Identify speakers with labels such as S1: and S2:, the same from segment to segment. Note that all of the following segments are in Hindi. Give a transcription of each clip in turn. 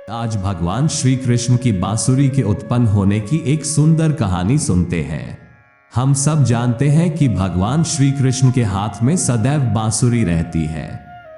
S1: आज भगवान श्री कृष्ण की बांसुरी के उत्पन्न होने की एक सुंदर कहानी सुनते हैं। हम सब जानते हैं कि भगवान श्री कृष्ण के हाथ में सदैव बांसुरी रहती है।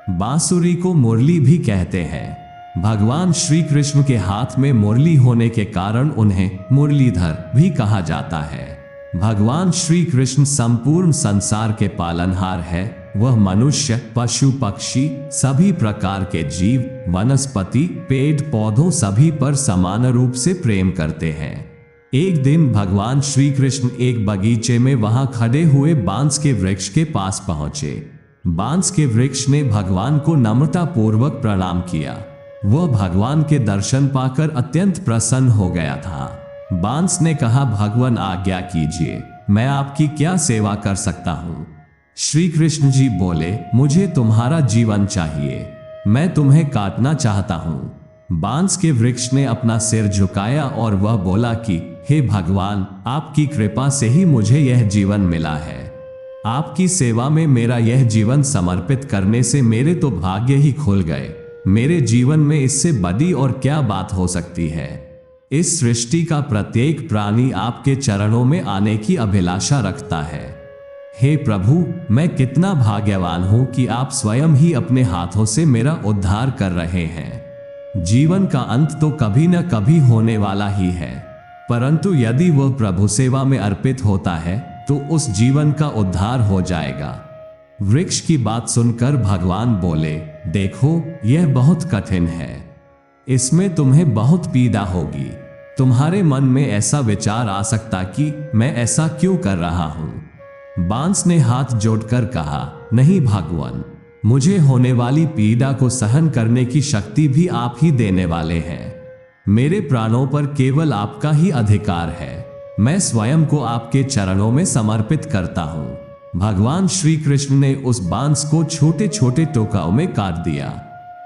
S1: बांसुरी को मुरली भी कहते हैं। भगवान श्री कृष्ण के हाथ में मुरली होने के कारण उन्हें मुरलीधर भी कहा जाता है। भगवान श्री कृष्ण संपूर्ण संसार के पालनहार है। वह मनुष्य, पशु, पक्षी, सभी प्रकार के जीव, वनस्पति, पेड़ पौधों सभी पर समान रूप से प्रेम करते हैं। एक दिन भगवान श्री कृष्ण एक बगीचे में वहां खड़े हुए बांस के वृक्ष के पास पहुंचे। बांस के वृक्ष ने भगवान को नम्रता पूर्वक प्रणाम किया। वह भगवान के दर्शन पाकर अत्यंत प्रसन्न हो गया था। बांस ने कहा, भगवान आज्ञा कीजिए, मैं आपकी क्या सेवा कर सकता हूँ। श्री कृष्ण जी बोले, मुझे तुम्हारा जीवन चाहिए, मैं तुम्हें काटना चाहता हूँ। बांस के वृक्ष ने अपना सिर झुकाया और वह बोला कि हे भगवान, आपकी कृपा से ही मुझे यह जीवन मिला है। आपकी सेवा में मेरा यह जीवन समर्पित करने से मेरे तो भाग्य ही खुल गए। मेरे जीवन में इससे बड़ी और क्या बात हो सकती है। इस सृष्टि का प्रत्येक प्राणी आपके चरणों में आने की अभिलाषा रखता है। हे प्रभु, मैं कितना भाग्यवान हूं कि आप स्वयं ही अपने हाथों से मेरा उद्धार कर रहे हैं। जीवन का अंत तो कभी न कभी होने वाला ही है, परंतु यदि वह प्रभु सेवा में अर्पित होता है तो उस जीवन का उद्धार हो जाएगा। वृक्ष की बात सुनकर भगवान बोले, देखो, यह बहुत कठिन है, इसमें तुम्हें बहुत पीड़ा होगी। तुम्हारे मन में ऐसा विचार आ सकता कि मैं ऐसा क्यों कर रहा हूं। बांस ने हाथ जोड़कर कहा, नहीं भगवान, मुझे होने वाली पीड़ा को सहन करने की शक्ति भी आप ही देने वाले हैं। मेरे प्राणों पर केवल आपका ही अधिकार है। मैं स्वयं को आपके चरणों में समर्पित करता हूं। भगवान श्री कृष्ण ने उस बांस को छोटे छोटे टुकड़ों में काट दिया।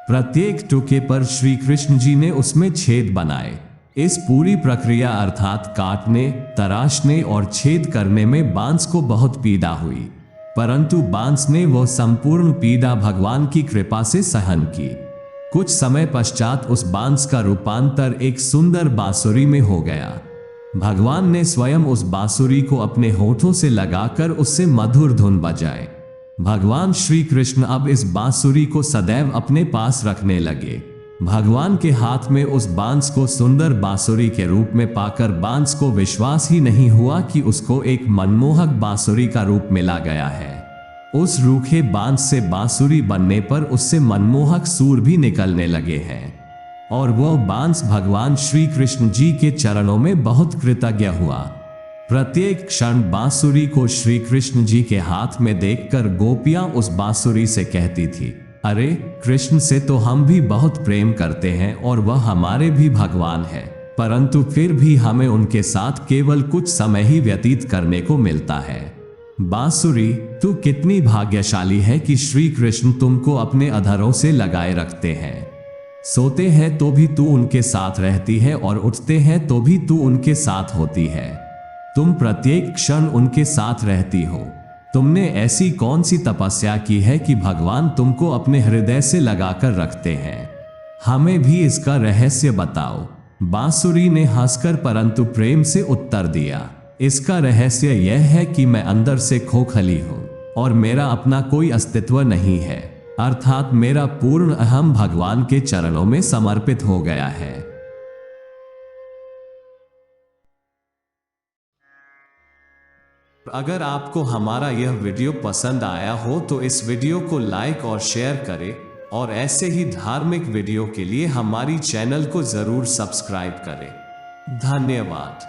S1: प्रत्येक टुकड़े पर श्री कृष्ण जी ने उसमें छेद बनाए। इस पूरी प्रक्रिया अर्थात काटने, तराशने और छेद करने में बांस को बहुत पीड़ा हुई, परंतु बांस ने वह संपूर्ण पीड़ा भगवान की कृपा से सहन की। कुछ समय पश्चात उस बांस का रूपांतर एक सुंदर बांसुरी में हो गया। भगवान ने स्वयं उस बांसुरी को अपने होठों से लगाकर उससे मधुर धुन बजाए। भगवान श्री कृष्ण अब इस बांसुरी को सदैव अपने पास रखने लगे। भगवान के हाथ में उस बांस को सुंदर बांसुरी के रूप में पाकर बांस को विश्वास ही नहीं हुआ कि उसको एक मनमोहक बांसुरी का रूप मिला गया है। उस रूखे बांस से बांसुरी बनने पर उससे मनमोहक सुर भी निकलने लगे हैं और वह बांस भगवान श्री कृष्ण जी के चरणों में बहुत कृतज्ञ हुआ। प्रत्येक क्षण बांसुरी को श्री कृष्ण जी के हाथ में देखकर गोपियां उस बांसुरी से कहती थी, अरे, कृष्ण से तो हम भी बहुत प्रेम करते हैं और वह हमारे भी भगवान है, परंतु फिर भी हमें उनके साथ केवल कुछ समय ही व्यतीत करने को मिलता है। बांसुरी, तू कितनी भाग्यशाली है कि श्री कृष्ण तुमको अपने अधरों से लगाए रखते हैं। सोते हैं तो भी तू उनके साथ रहती है और उठते हैं तो भी तू उनके साथ होती है। तुम प्रत्येक क्षण उनके साथ रहती हो। तुमने ऐसी कौन सी तपस्या की है कि भगवान तुमको अपने हृदय से लगाकर रखते हैं। हमें भी इसका रहस्य बताओ। बांसुरी ने हंसकर परंतु प्रेम से उत्तर दिया, इसका रहस्य यह है कि मैं अंदर से खोखली हूँ और मेरा अपना कोई अस्तित्व नहीं है, अर्थात मेरा पूर्ण अहम भगवान के चरणों में समर्पित हो गया है। अगर आपको हमारा यह वीडियो पसंद आया हो तो इस वीडियो को लाइक और शेयर करें और ऐसे ही धार्मिक वीडियो के लिए हमारी चैनल को जरूर सब्सक्राइब करें। धन्यवाद।